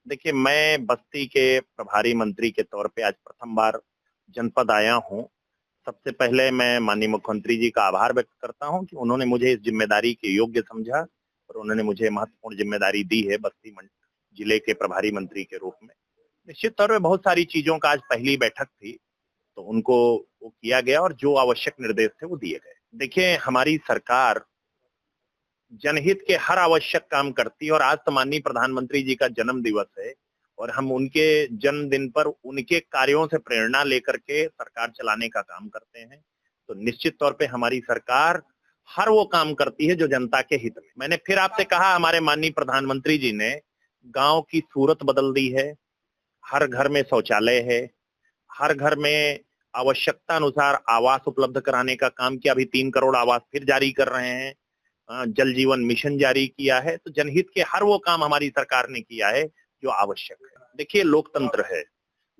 देखिए, मैं बस्ती के प्रभारी मंत्री के तौर पे आज प्रथम बार जनपद आया हूँ। सबसे पहले मैं माननीय मुख्यमंत्री जी का आभार व्यक्त करता हूँ कि उन्होंने मुझे इस ज़िम्मेदारी के योग्य समझा और उन्होंने मुझे महत्वपूर्ण ज़िम्मेदारी दी है बस्ती जिले के प्रभारी मंत्री के रूप में। निश्चित तौर पे बहुत सारी चीज़ों का आज पहली बैठक थी, तो उनको वो किया गया और जो आवश्यक निर्देश थे वो दिए गए। देखिए, हमारी सरकार जनहित के हर आवश्यक काम करती है और आज तो माननीय प्रधानमंत्री जी का जन्म दिवस है और हम उनके जन्मदिन पर उनके कार्यों से प्रेरणा लेकर के सरकार चलाने का काम करते हैं। तो निश्चित तौर पे हमारी सरकार हर वो काम करती है जो जनता के हित में। मैंने फिर आपसे कहा, हमारे माननीय प्रधानमंत्री जी ने गांव की सूरत बदल दी है। हर घर में शौचालय है, हर घर में आवश्यकता अनुसार आवास उपलब्ध कराने का काम किया। अभी 3 करोड़ आवास फिर जारी कर रहे हैं। जल जीवन मिशन जारी किया है। तो जनहित के हर वो काम हमारी सरकार ने किया है जो आवश्यक है। देखिए, लोकतंत्र है।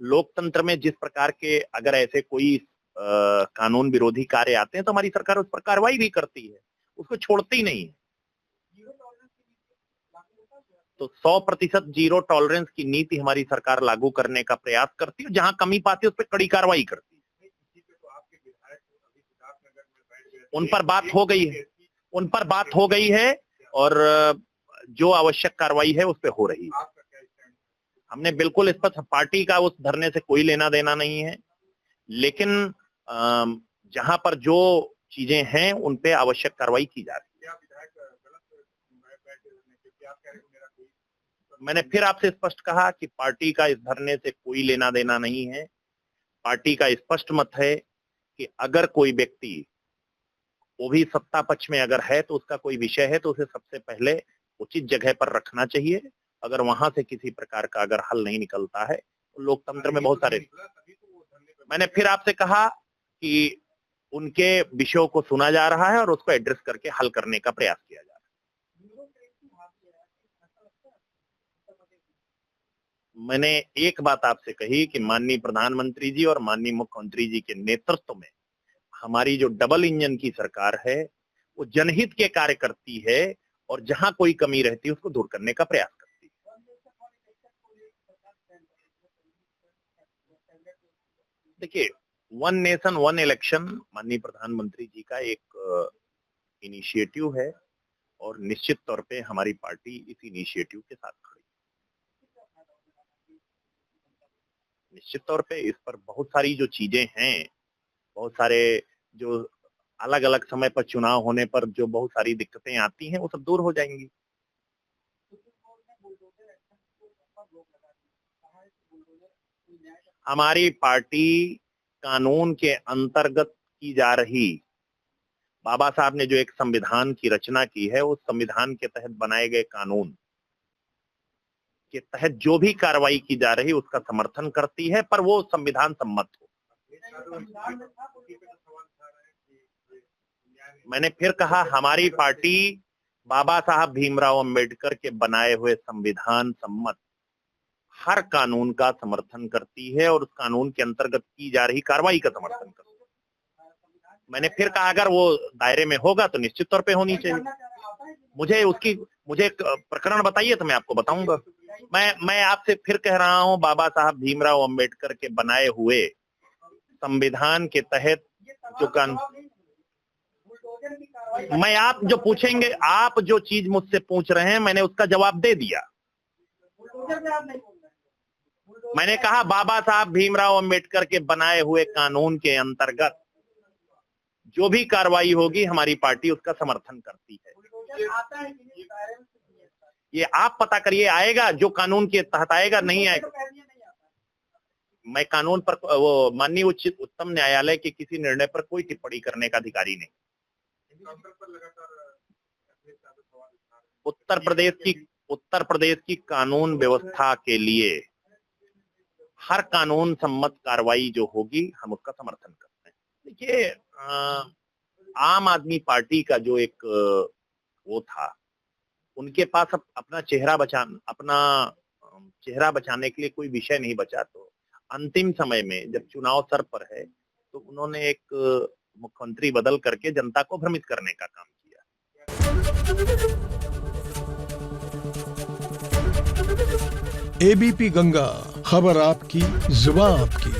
लोकतंत्र में जिस प्रकार के अगर ऐसे कोई कानून विरोधी कार्य आते हैं तो हमारी सरकार उस पर कार्रवाई भी करती है, उसको छोड़ती नहीं है। तो 100% जीरो टॉलरेंस की नीति हमारी सरकार लागू करने का प्रयास करती है। जहां कमी पाती है उस पर कड़ी कार्रवाई करती है। उन पर बात हो गई है और जो आवश्यक कार्रवाई है उस पे हो रही है। हमने बिल्कुल स्पष्ट, पार्टी का उस धरने से कोई लेना देना नहीं है, लेकिन जहां पर जो चीजें हैं उन पे आवश्यक कार्रवाई की जा रही है। मैंने फिर आपसे स्पष्ट कहा कि पार्टी का इस धरने से कोई लेना देना नहीं है। पार्टी का स्पष्ट मत है कि अगर कोई व्यक्ति, वो भी सत्ता पक्ष में अगर है, तो उसका कोई विषय है तो उसे सबसे पहले उचित जगह पर रखना चाहिए। अगर वहां से किसी प्रकार का अगर हल नहीं निकलता है तो लोकतंत्र में बहुत सारे, मैंने फिर आपसे कहा कि उनके विषयों को सुना जा रहा है और उसको एड्रेस करके हल करने का प्रयास किया जा रहा है। मैंने एक बात आपसे कही कि माननीय प्रधानमंत्री जी और माननीय मुख्यमंत्री जी के नेतृत्व में हमारी जो डबल इंजन की सरकार है वो जनहित के कार्य करती है और जहां कोई कमी रहती है उसको दूर करने का प्रयास करती है। देखिए, वन नेशन वन इलेक्शन माननीय प्रधानमंत्री जी का एक इनिशिएटिव है और निश्चित तौर पे हमारी पार्टी इस इनिशिएटिव के साथ खड़ी है। निश्चित तौर पे इस पर बहुत सारी जो चीजें हैं, बहुत सारे जो अलग अलग समय पर चुनाव होने पर जो बहुत सारी दिक्कतें आती हैं वो सब दूर हो जाएंगी। हमारी पार्टी कानून के अंतर्गत की जा रही, बाबा साहब ने जो एक संविधान की रचना की है उस संविधान के तहत बनाए गए कानून के तहत जो भी कार्रवाई की जा रही उसका समर्थन करती है, पर वो संविधान सम्मत हो। मैंने फिर कहा, हमारी पार्टी बाबा साहब भीमराव अंबेडकर के बनाए हुए संविधान सम्मत हर कानून का समर्थन करती है और उस कानून के अंतर्गत की जा रही कार्रवाई का समर्थन करती है। मैंने फिर कहा, अगर वो दायरे में होगा तो निश्चित तौर पे होनी चाहिए। मुझे एक प्रकरण बताइए तो मैं आपको बताऊंगा। मैं आपसे फिर कह रहा हूं, बाबा साहब भीमराव अंबेडकर के बनाए हुए संविधान के तहत जो कानून, मैं आप जो पूछेंगे, आप जो चीज मुझसे पूछ रहे हैं मैंने उसका जवाब दे दिया। मैंने कहा बाबा साहब भीमराव अंबेडकर के बनाए हुए कानून के अंतर्गत जो भी कार्रवाई होगी हमारी पार्टी उसका समर्थन करती है। ये आप पता करिए, आएगा जो कानून के तहत आएगा, नहीं आएगा। मैं कानून पर, वो माननीय उच्चतम न्यायालय के किसी निर्णय पर कोई टिप्पणी करने का अधिकारी नहीं। उत्तर प्रदेश की कानून व्यवस्था के लिए हर कानून सम्मत कार्रवाई जो होगी हम उसका समर्थन करते हैं। देखिए, आम आदमी पार्टी का जो एक वो था, उनके पास अपना चेहरा बचाने के लिए कोई विषय नहीं बचा, तो अंतिम समय में जब चुनाव सर पर है तो उन्होंने एक मुख्यमंत्री बदल करके जनता को भ्रमित करने का काम किया। एबीपी गंगा, खबर आपकी, जुबान आपकी।